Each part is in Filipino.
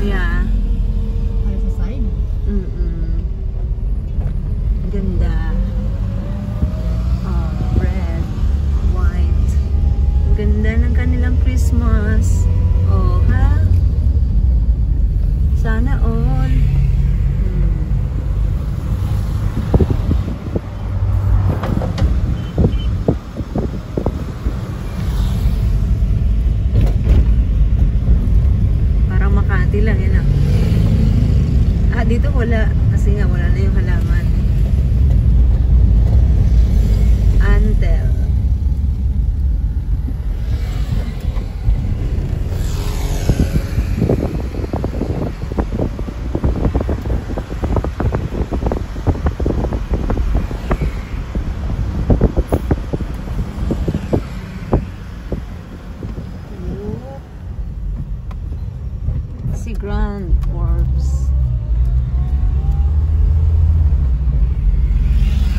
Yeah. Ay, sa side. Ganda. Oh, red, white. Ganda ng kanilang Christmas. Oh, ha? Sana all. Parang Makati lang yan ah. Dito wala. Kasi nga wala na yung halaman. Antel. Si Grand Orbs.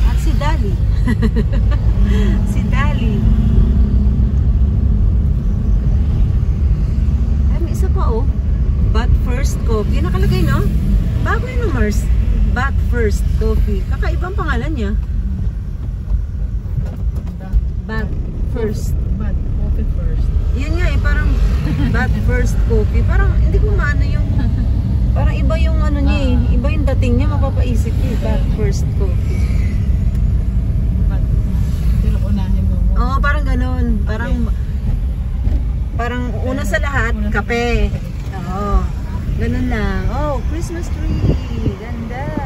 At si Dali. Si Dali. Ay, may isa pa oh. But First Coffee. Nakalagay no? Bago yun no, Mars. But First Coffee. Kakaibang pangalan niya. But First. But coffee first. Yun nga eh, parang But First Coffee. Parang hindi ko maano yung parang iba yung ano niya eh. Iba yung dating niya, mapapaisip niya eh. But First Coffee. But, pero unahin mo. Oo, parang ganun. Parang una sa lahat, kape. Oo. Ganun lang. Oh, Christmas tree. Ganda.